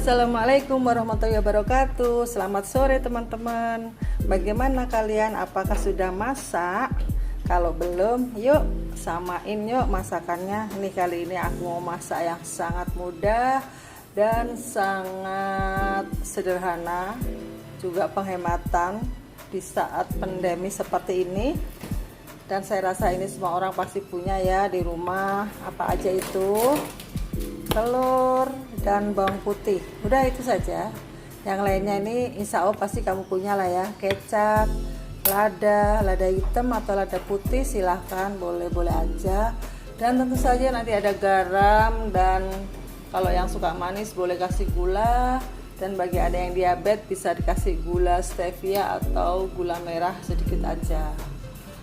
Assalamualaikum warahmatullahi wabarakatuh. Selamat sore teman-teman. Bagaimana kalian? Apakah sudah masak? Kalau belum, yuk samain yuk masakannya. Nih kali ini aku mau masak yang sangat mudah dan sangat sederhana, juga penghematan di saat pandemi seperti ini. Dan saya rasa ini semua orang pasti punya ya di rumah. Apa aja itu? Telur dan bawang putih, udah itu saja. Yang lainnya ini insya Allah pasti kamu punya lah ya. Kecap, lada hitam atau lada putih silahkan, boleh aja. Dan tentu saja nanti ada garam, dan kalau yang suka manis boleh kasih gula, dan bagi ada yang diabetes bisa dikasih gula stevia atau gula merah sedikit aja,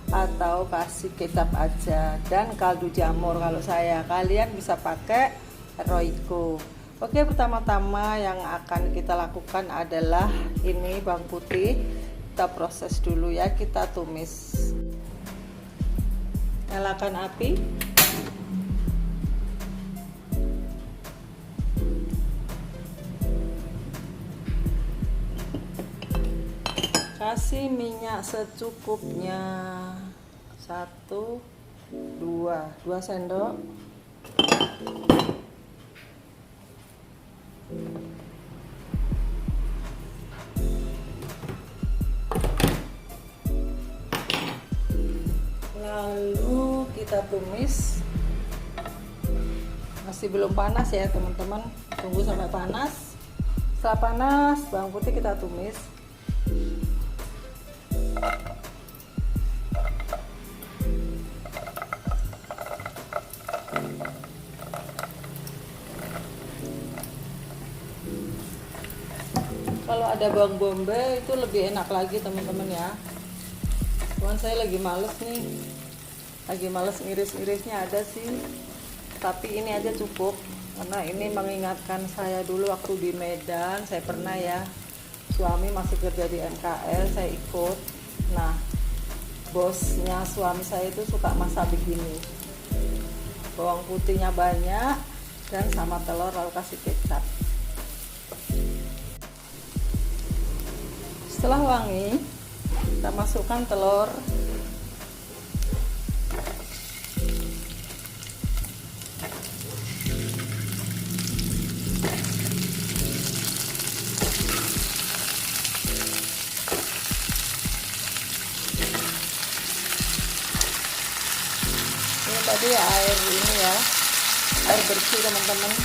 atau kasih kecap aja. Dan kaldu jamur kalau saya, kalian bisa pakai Royco. Oke, pertama-tama yang akan kita lakukan adalah ini bawang putih. Kita proses dulu ya, kita tumis. Nyalakan api. Kasih minyak secukupnya. 2 sendok. Lalu kita tumis. Masih belum panas ya teman-teman, tunggu sampai panas. Setelah panas, bawang putih kita tumis. Kalau ada bawang bombay itu lebih enak lagi teman-teman ya. Cuman saya lagi males nih, lagi males iris-irisnya ada sih, tapi ini aja cukup karena ini mengingatkan saya dulu waktu di Medan. Saya pernah ya, suami masih kerja di MKL, saya ikut. Nah, bosnya suami saya itu suka masak begini, bawang putihnya banyak dan sama telur, lalu kasih kecap. Setelah wangi, kita masukkan telur. Ini tadi air ini ya, air bersih teman-teman.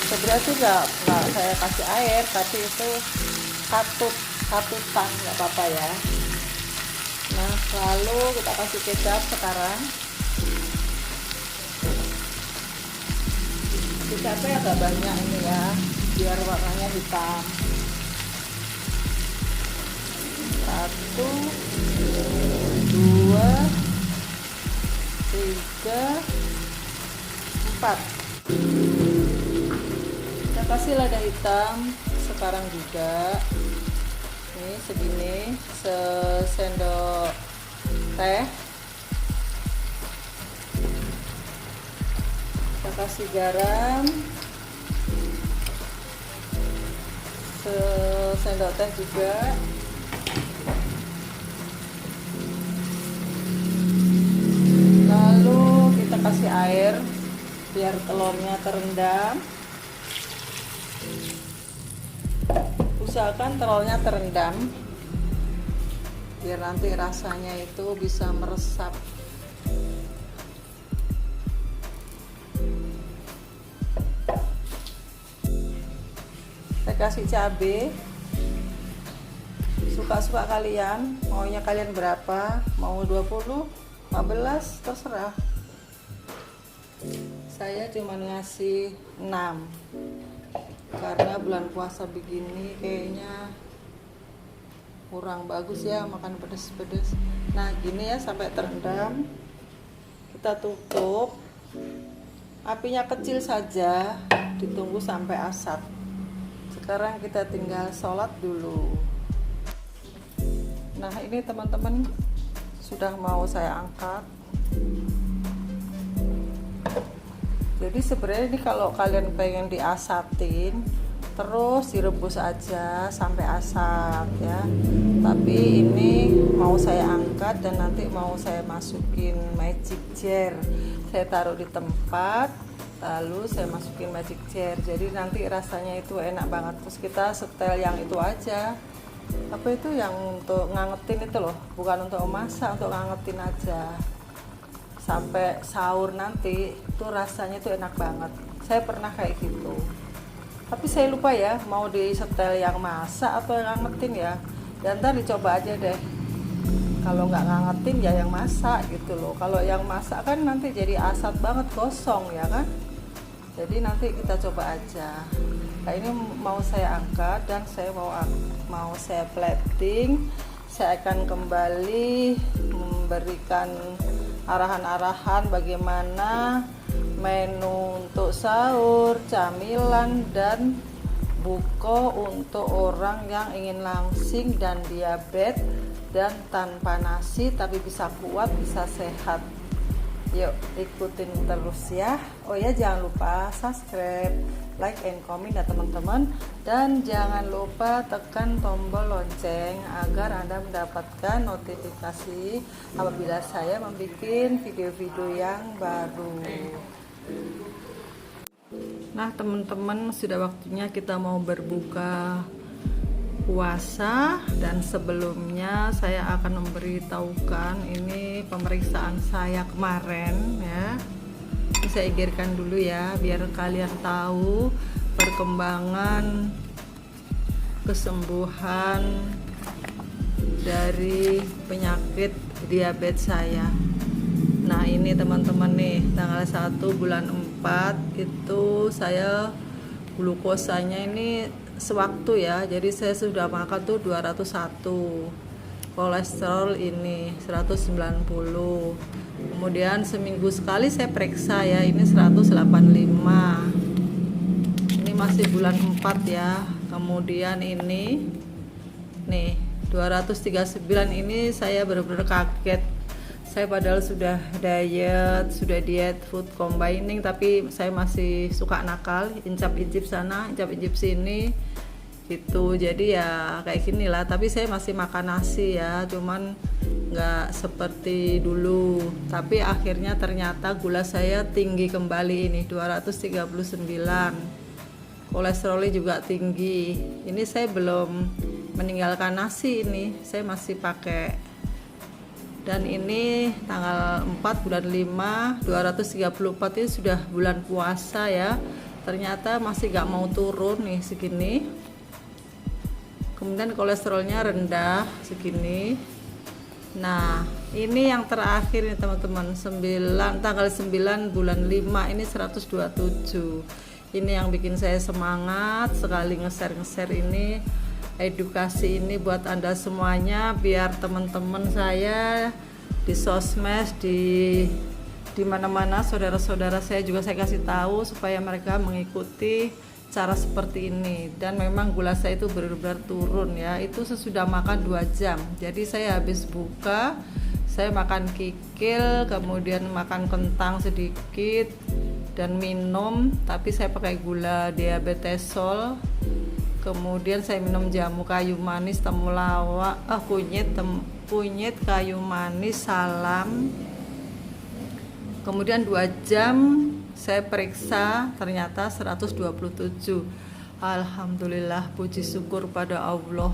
Sebenarnya nggak saya kasih air, tapi itu katutan nggak apa-apa ya. Nah, lalu kita kasih kecap sekarang. Kecapnya agak banyak ini ya, biar warnanya hitam. 1, 2, 3, 4. Kita kasih lada hitam sekarang juga. Ini segini, sendok teh. Kita kasih garam sendok teh juga. Lalu kita kasih air biar telurnya terendam. Usahakan telurnya terendam biar nanti rasanya itu bisa meresap. Saya kasih cabai, suka-suka kalian, maunya kalian berapa, mau 20, 15, terserah. Saya cuma ngasih 6 karena bulan puasa begini kayaknya kurang bagus ya makan pedes-pedes. Nah gini ya, sampai terendam. Kita tutup, apinya kecil saja, ditunggu sampai asat. Sekarang kita tinggal sholat dulu. Nah ini teman-teman sudah mau saya angkat. Jadi sebenarnya ini kalau kalian pengen diasatin terus direbus aja sampai asap ya. Tapi ini mau saya angkat dan nanti mau saya masukin magic jar. Saya taruh di tempat, lalu saya masukin magic jar. Jadi nanti rasanya itu enak banget. Terus kita setel yang itu aja. Apa itu yang untuk ngangetin itu loh, bukan untuk memasak, untuk ngangetin aja. Sampai sahur nanti itu rasanya itu enak banget. Saya pernah kayak gitu. Tapi saya lupa ya mau disetel yang masak atau yang ngangetin ya. Dan ntar dicoba aja deh. Kalau nggak ngangetin ya yang masak gitu loh. Kalau yang masak kan nanti jadi asat banget, gosong ya kan. Jadi nanti kita coba aja. Nah ini mau saya angkat dan saya mau saya plating. Saya akan kembali memberikan arahan-arahan bagaimana menu untuk sahur, camilan, dan buko untuk orang yang ingin langsing dan diabetes dan tanpa nasi tapi bisa kuat, bisa sehat. Yuk ikutin terus ya. Oh ya, jangan lupa subscribe, like, and comment ya teman-teman. Dan jangan lupa tekan tombol lonceng agar Anda mendapatkan notifikasi apabila saya membuat video-video yang baru. Nah teman-teman, sudah waktunya kita mau berbuka puasa. Dan sebelumnya saya akan memberitahukan ini pemeriksaan saya kemarin ya. Ini saya igirkan dulu ya biar kalian tahu perkembangan kesembuhan dari penyakit diabetes saya. Nah ini teman-teman nih, tanggal 1 bulan 4 itu saya glukosanya ini sewaktu ya. Jadi saya sudah makan tuh 201. Kolesterol ini 190. Kemudian seminggu sekali saya periksa ya, ini 185. Ini masih bulan 4 ya. Kemudian ini nih 239, ini saya benar-benar kaget. Saya padahal sudah diet food combining, tapi saya masih suka nakal, incap-incip sana, incap-incip sini gitu. Jadi ya kayak gini lah, tapi saya masih makan nasi ya, cuman nggak seperti dulu. Tapi akhirnya ternyata gula saya tinggi kembali ini 239. Kolesterolnya juga tinggi. Ini saya belum meninggalkan nasi, ini saya masih pakai. Dan ini tanggal 4 bulan 5 234, ini sudah bulan puasa ya. Ternyata masih gak mau turun nih segini. Kemudian kolesterolnya rendah segini. Nah ini yang terakhir nih teman-teman, tanggal 9 bulan 5 ini 127. Ini yang bikin saya semangat sekali nge-share ini, edukasi ini buat Anda semuanya, biar teman-teman saya di sosmed, di mana-mana, saudara-saudara saya juga saya kasih tahu supaya mereka mengikuti cara seperti ini. Dan memang gula saya itu benar-benar turun ya, itu sesudah makan 2 jam. Jadi saya habis buka, saya makan kikil, kemudian makan kentang sedikit dan minum, tapi saya pakai gula diabetesol. Kemudian saya minum jamu kayu manis, temulawak, kunyit kayu manis, salam. Kemudian 2 jam saya periksa, ternyata 127. Alhamdulillah, puji syukur pada Allah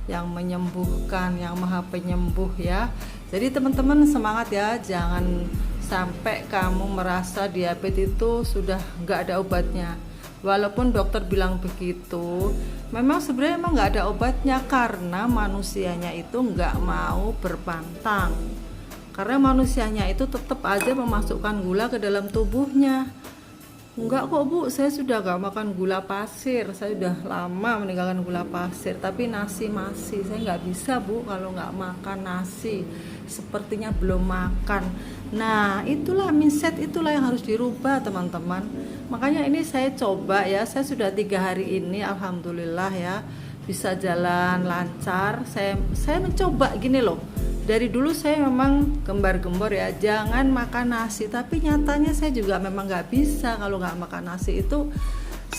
yang menyembuhkan, yang maha penyembuh ya. Jadi teman-teman semangat ya, jangan sampai kamu merasa diabetes itu sudah nggak ada obatnya. Walaupun dokter bilang begitu, memang sebenarnya nggak ada obatnya, karena manusianya itu nggak mau berpantang. Karena manusianya itu tetap aja memasukkan gula ke dalam tubuhnya. Enggak kok Bu, saya sudah nggak makan gula pasir, saya sudah lama meninggalkan gula pasir, tapi nasi masih, saya nggak bisa Bu kalau nggak makan nasi, sepertinya belum makan. Nah itulah mindset, itulah yang harus dirubah teman-teman. Makanya ini saya coba ya, saya sudah 3 hari ini alhamdulillah ya bisa jalan lancar. Saya mencoba gini loh. Dari dulu saya memang gembar-gembor ya, jangan makan nasi, tapi nyatanya saya juga memang nggak bisa kalau nggak makan nasi. Itu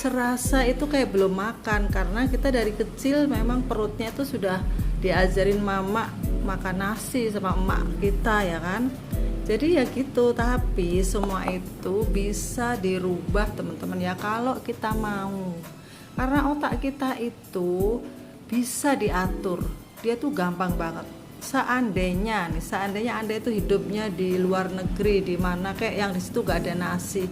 serasa itu kayak belum makan, karena kita dari kecil memang perutnya itu sudah diajarin mama makan nasi sama emak kita ya kan. Jadi ya gitu, tapi semua itu bisa dirubah teman-teman ya kalau kita mau. Karena otak kita itu bisa diatur, dia tuh gampang banget. Seandainya Anda itu hidupnya di luar negeri, di mana kayak yang di situ gak ada nasi,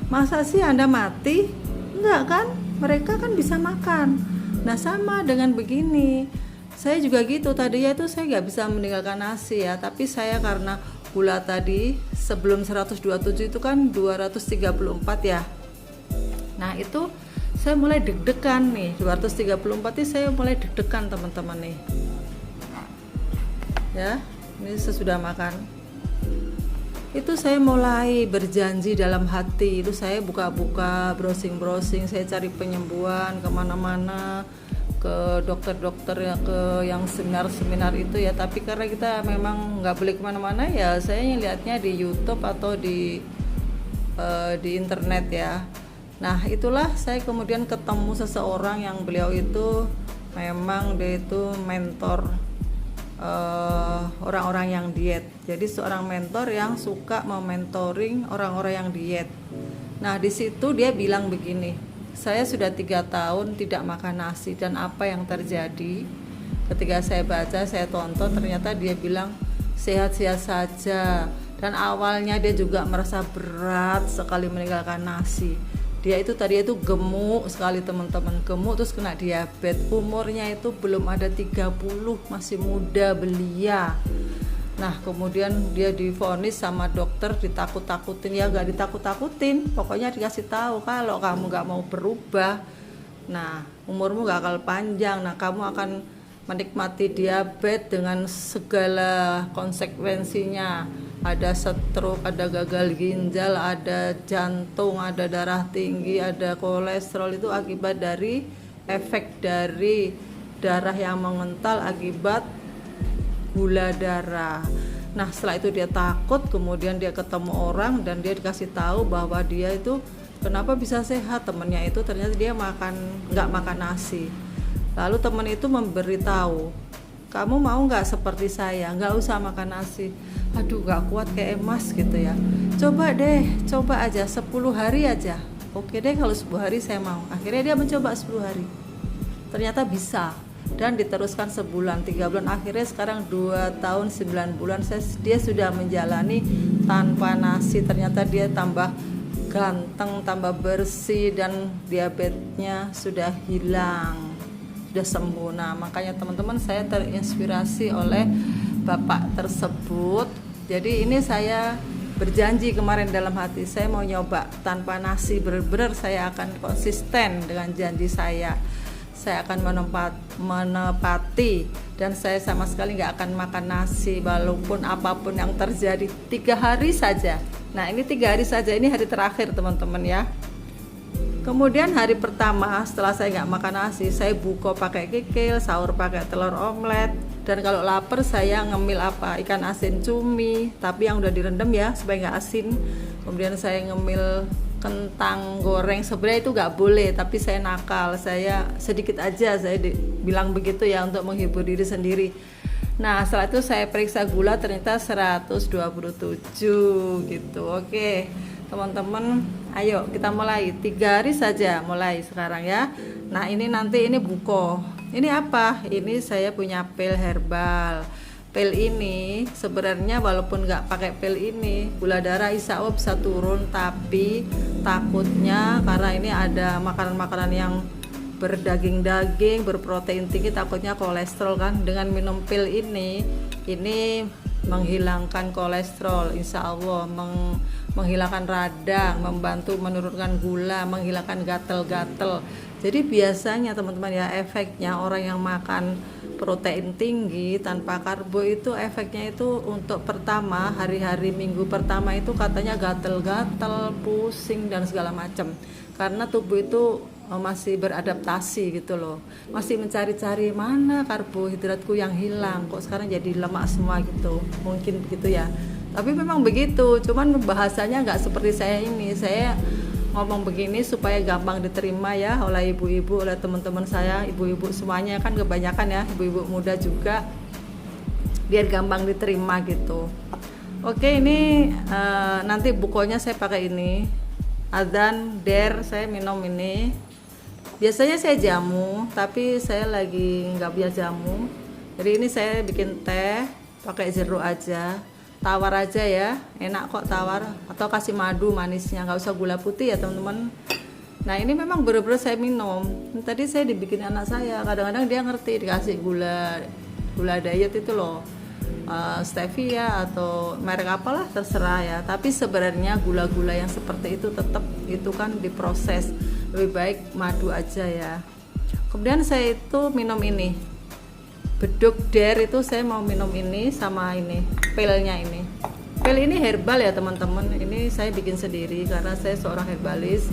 masa sih Anda mati? Enggak kan? Mereka kan bisa makan. Nah sama dengan begini, saya juga gitu. Tadinya itu saya nggak bisa meninggalkan nasi ya, tapi saya karena gula tadi sebelum 127 itu kan 234 ya. Nah itu saya mulai deg-degan nih, 234 itu saya mulai deg-degan teman-teman nih. Ya, ini sesudah makan. Itu saya mulai berjanji dalam hati, itu saya buka-buka, browsing, saya cari penyembuhan kemana-mana, ke dokter-dokter ya, ke yang seminar-seminar itu ya. Tapi karena kita memang nggak boleh kemana-mana ya, saya lihatnya di YouTube atau di internet ya. Nah itulah saya kemudian ketemu seseorang yang beliau itu memang dia itu mentor orang-orang yang diet. Jadi seorang mentor yang suka mementoring orang-orang yang diet. Nah di situ dia bilang begini, saya sudah 3 tahun tidak makan nasi, dan apa yang terjadi ketika saya baca, saya tonton, ternyata dia bilang sehat-sehat saja. Dan awalnya dia juga merasa berat sekali meninggalkan nasi. Dia itu tadi itu gemuk sekali teman-teman, gemuk terus kena diabetes. Umurnya itu belum ada 30, masih muda belia. Nah kemudian dia divonis sama dokter, ditakut-takutin, ya gak ditakut-takutin, pokoknya dikasih tahu kalau kamu gak mau berubah, nah umurmu gak akan panjang, nah kamu akan menikmati diabetes dengan segala konsekuensinya. Ada stroke, ada gagal ginjal, ada jantung, ada darah tinggi, ada kolesterol. Itu akibat dari efek dari darah yang mengental akibat gula darah. Nah setelah itu dia takut, kemudian dia ketemu orang dan dia dikasih tahu bahwa dia itu kenapa bisa sehat. Temennya itu ternyata dia nggak makan nasi. Lalu teman itu memberitahu, kamu mau nggak seperti saya, nggak usah makan nasi. Aduh gak kuat kayak emas gitu ya. Coba aja 10 hari aja. Oke deh kalau 10 hari saya mau. Akhirnya dia mencoba 10 hari, ternyata bisa, dan diteruskan sebulan, 3 bulan, akhirnya sekarang 2 tahun 9 bulan dia sudah menjalani tanpa nasi. Ternyata dia tambah ganteng, tambah bersih, dan diabetesnya sudah hilang, sudah sembuh. Nah makanya teman-teman, saya terinspirasi oleh bapak tersebut. Jadi ini saya berjanji kemarin dalam hati, saya mau nyoba tanpa nasi, benar-benar saya akan konsisten dengan janji saya akan menepati, dan saya sama sekali nggak akan makan nasi walaupun apapun yang terjadi. 3 hari saja. Nah ini 3 hari saja, ini hari terakhir teman-teman ya. Kemudian hari pertama setelah saya nggak makan nasi, saya buka pakai kikil, sahur pakai telur omelet, dan kalau lapar saya ngemil ikan asin cumi, tapi yang udah direndam ya supaya nggak asin. Kemudian saya ngemil kentang goreng, sebenarnya itu nggak boleh, tapi saya nakal, saya sedikit aja, saya bilang begitu ya untuk menghibur diri sendiri. Nah setelah itu saya periksa gula, ternyata 127 gitu. Oke teman-teman, ayo kita mulai, 3 hari saja mulai sekarang ya. Nah ini nanti ini buko, ini apa? Ini saya punya pil herbal. Pil ini sebenarnya walaupun nggak pakai pil ini, gula darah insya Allah bisa turun, tapi takutnya karena ini ada makanan-makanan yang berdaging-daging, berprotein tinggi, takutnya kolesterol kan. Dengan minum pil ini menghilangkan kolesterol, insya Allah menghilangkan radang, membantu menurunkan gula, menghilangkan gatel-gatel. Jadi biasanya teman-teman ya, efeknya orang yang makan protein tinggi tanpa karbo itu efeknya itu untuk pertama hari-hari minggu pertama itu katanya gatel-gatel, pusing dan segala macam, karena tubuh itu masih beradaptasi gitu loh, masih mencari-cari mana karbohidratku yang hilang, kok sekarang jadi lemak semua gitu, mungkin begitu ya. Tapi memang begitu, cuman bahasanya nggak seperti saya ini. Saya ngomong begini supaya gampang diterima ya oleh ibu-ibu, oleh teman-teman saya, ibu-ibu semuanya kan kebanyakan ya, ibu-ibu muda juga, biar gampang diterima gitu. Oke, ini nanti bukonya saya pakai ini, Adzan Der, saya minum ini. Biasanya saya jamu, tapi saya lagi nggak punya jamu, jadi ini saya bikin teh pakai jeruk aja, tawar aja ya, enak kok tawar, atau kasih madu manisnya, nggak usah gula putih ya teman-teman. Nah ini memang bener-bener saya minum. Tadi saya dibikin anak saya, kadang-kadang dia ngerti dikasih gula diet itu loh, stevia atau merek apalah terserah ya. Tapi sebenarnya gula-gula yang seperti itu tetap itu kan diproses, lebih baik madu aja ya. Kemudian saya itu minum ini beduk Der, itu saya mau minum ini sama ini pilnya. Ini pil ini herbal ya teman-teman, ini saya bikin sendiri karena saya seorang herbalis,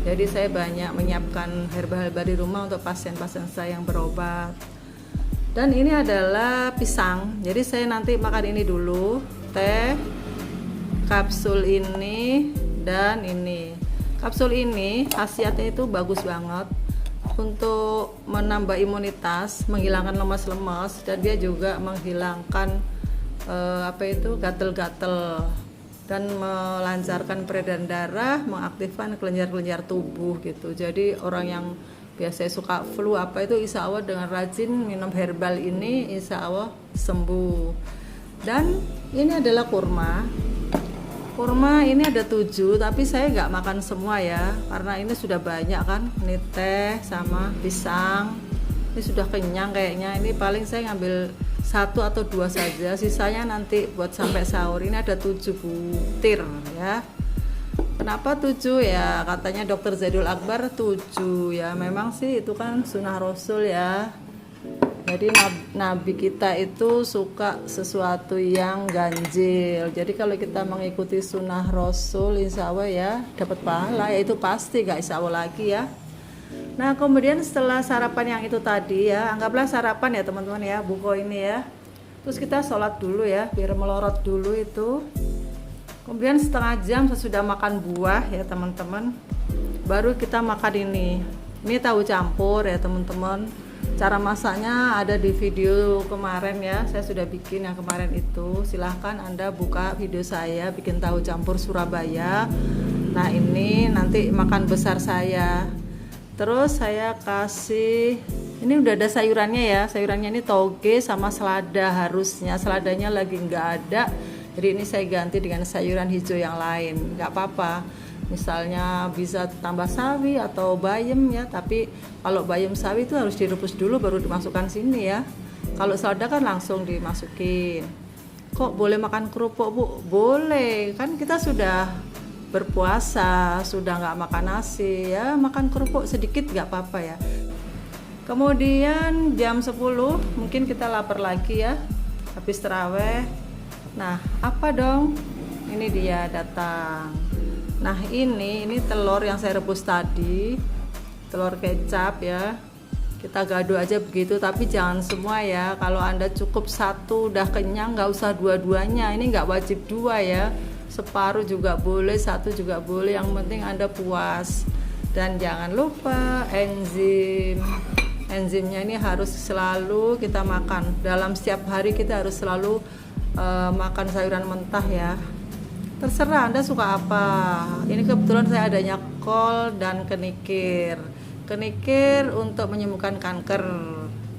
jadi saya banyak menyiapkan herbal-herbal di rumah untuk pasien-pasien saya yang berobat. Dan ini adalah pisang, jadi saya nanti makan ini dulu, teh, kapsul ini, dan ini. Kapsul ini khasiatnya itu bagus banget untuk menambah imunitas, menghilangkan lemas-lemas, dan dia juga menghilangkan gatal-gatal, dan melancarkan peredaran darah, mengaktifkan kelenjar-kelenjar tubuh gitu. Jadi orang yang biasanya suka flu apa itu, insya Allah dengan rajin minum herbal ini insya Allah sembuh. Dan ini adalah kurma. Kurma ini ada 7, tapi saya nggak makan semua ya, karena ini sudah banyak kan. Ini teh sama pisang, ini sudah kenyang kayaknya. Ini paling saya ngambil 1 atau 2 saja, sisanya nanti buat sampai sahur. Ini ada 7 butir ya. Kenapa 7 ya? Katanya Dokter Zaidul Akbar 7 ya. Memang sih itu kan sunnah Rasul ya. Jadi Nabi kita itu suka sesuatu yang ganjil. Jadi kalau kita mengikuti sunnah Rasul, insya Allah ya dapat pahala, ya itu pasti, gak insya Allah lagi ya. Nah kemudian setelah sarapan yang itu tadi ya, anggaplah sarapan ya teman-teman ya, buko ini ya. Terus kita sholat dulu ya, biar melorot dulu itu. Kemudian setengah jam sesudah makan buah ya teman-teman, baru kita makan ini. Ini tahu campur ya teman-teman. Cara masaknya ada di video kemarin ya, saya sudah bikin yang kemarin itu. Silahkan Anda buka video saya bikin tahu campur Surabaya. Nah ini nanti makan besar saya. Terus saya kasih, ini udah ada sayurannya ya, sayurannya ini toge sama selada, harusnya seladanya lagi nggak ada, jadi ini saya ganti dengan sayuran hijau yang lain, nggak apa-apa. Misalnya bisa tambah sawi atau bayam ya, tapi kalau bayam sawi itu harus direbus dulu baru dimasukkan sini ya. Kalau selada kan langsung dimasukin. Kok boleh makan kerupuk Bu? Boleh, kan kita sudah berpuasa, sudah nggak makan nasi ya, makan kerupuk sedikit nggak apa-apa ya. Kemudian jam 10 mungkin kita lapar lagi ya, habis terawih. Nah apa dong? Ini dia datang. Nah ini telur yang saya rebus tadi, telur kecap ya. Kita gaduh aja begitu, tapi jangan semua ya. Kalau Anda cukup 1 udah kenyang, nggak usah dua-duanya. Ini nggak wajib 2 ya, separuh juga boleh, 1 juga boleh, yang penting Anda puas. Dan jangan lupa enzimnya ini harus selalu kita makan. Dalam setiap hari kita harus selalu makan sayuran mentah ya. Terserah Anda suka apa. Ini kebetulan saya adanya kol dan kenikir. Kenikir untuk menyembuhkan kanker.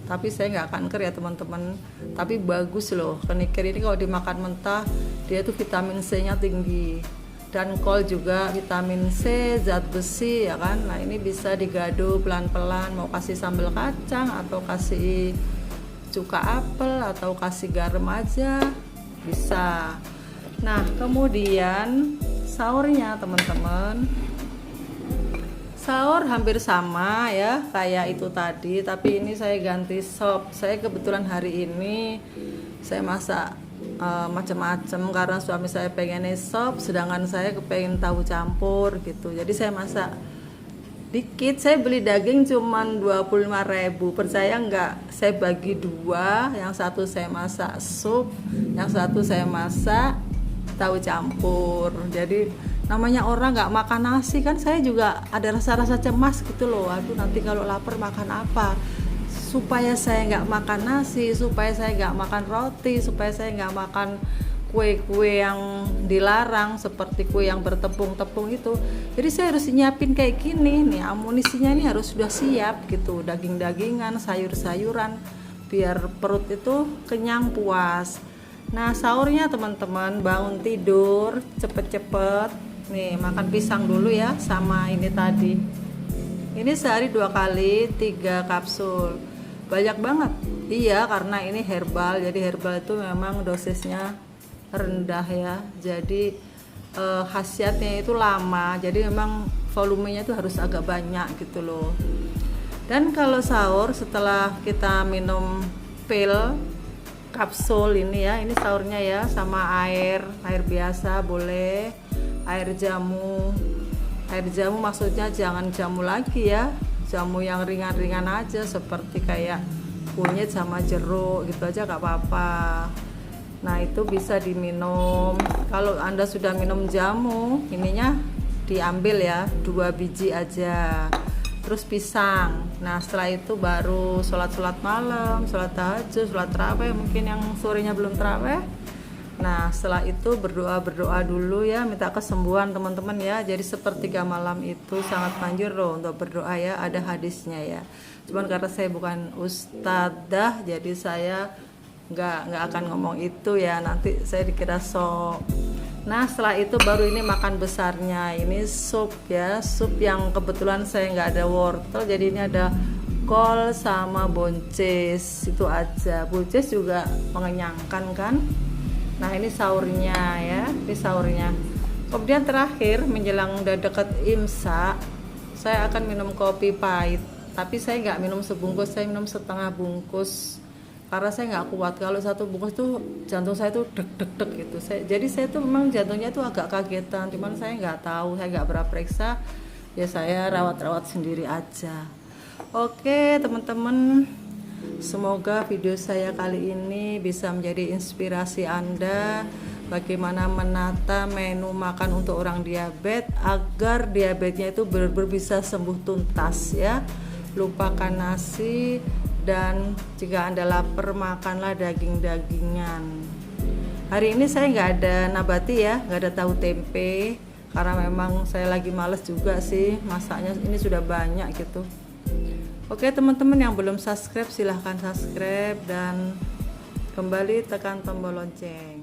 Tapi saya nggak kanker ya teman-teman. Tapi bagus loh kenikir ini, kalau dimakan mentah dia tuh vitamin C-nya tinggi. Dan kol juga vitamin C, zat besi ya kan. Nah ini bisa digado pelan-pelan, mau kasih sambal kacang atau kasih cuka apel atau kasih garam aja bisa. Nah kemudian sahurnya teman-teman, sahur hampir sama ya kayak itu tadi, tapi ini saya ganti sop. Saya kebetulan hari ini saya masak macam-macam karena suami saya pengen sop, sedangkan saya kepengen tahu campur gitu. Jadi saya masak dikit. Saya beli daging cuman 25.000, percaya nggak, saya bagi 2, yang satu saya masak sup, yang satu saya masak tahu campur. Jadi namanya orang nggak makan nasi kan, saya juga ada rasa-rasa cemas gitu loh. Aduh, nanti kalau lapar makan apa, supaya saya nggak makan nasi, supaya saya nggak makan roti, supaya saya nggak makan kue-kue yang dilarang seperti kue yang bertepung-tepung itu. Jadi saya harus nyiapin kayak gini nih, amunisinya ini harus sudah siap gitu, daging-dagingan, sayur-sayuran, biar perut itu kenyang puas. Nah, sahurnya teman-teman bangun tidur cepet-cepet nih, makan pisang dulu ya sama ini tadi. Ini sehari 2 kali 3 kapsul, banyak banget. Iya, karena ini herbal, jadi herbal itu memang dosisnya rendah ya, jadi khasiatnya itu lama, jadi memang volumenya itu harus agak banyak gitu loh. Dan kalau sahur setelah kita minum pil kapsul ini ya, ini sahurnya ya, sama air biasa boleh, air jamu maksudnya jangan jamu lagi ya, jamu yang ringan-ringan aja seperti kayak kunyit sama jeruk gitu aja gak apa-apa. Nah, itu bisa diminum. Kalau Anda sudah minum jamu, ininya diambil ya 2 biji aja. Terus pisang. Nah, setelah itu baru sholat malam, sholat tahajud, sholat tarawih, mungkin yang sorenya belum tarawih. Nah, setelah itu berdoa dulu ya, minta kesembuhan teman-teman ya. Jadi sepertiga malam itu sangat manjur loh untuk berdoa ya, ada hadisnya ya. Cuman karena saya bukan ustadzah, jadi saya nggak akan ngomong itu ya, nanti saya dikira sok. Nah, setelah itu baru ini makan besarnya, ini sup ya, sup yang kebetulan saya nggak ada wortel, jadi ini ada kol sama buncis, itu aja. Buncis juga mengenyangkan kan. Nah, ini sahurnya ya, ini sahurnya. Kemudian terakhir menjelang udah deket imsak, saya akan minum kopi pahit, tapi saya nggak minum sebungkus, saya minum setengah bungkus karena saya nggak kuat. Kalau 1 bungkus tuh jantung saya tuh deg gitu. Jadi saya tuh memang jantungnya tuh agak kagetan, cuman saya nggak tahu, saya nggak pernah periksa ya, saya rawat sendiri aja. Oke teman-teman, semoga video saya kali ini bisa menjadi inspirasi Anda bagaimana menata menu makan untuk orang diabetes agar diabetesnya itu benar-benar bisa sembuh tuntas ya. Lupakan nasi, dan jika Anda lapar makanlah daging-dagingan. Hari ini saya nggak ada nabati ya, nggak ada tahu tempe karena memang saya lagi males juga sih masaknya, ini sudah banyak gitu. Oke teman-teman yang belum subscribe silahkan subscribe dan kembali tekan tombol lonceng.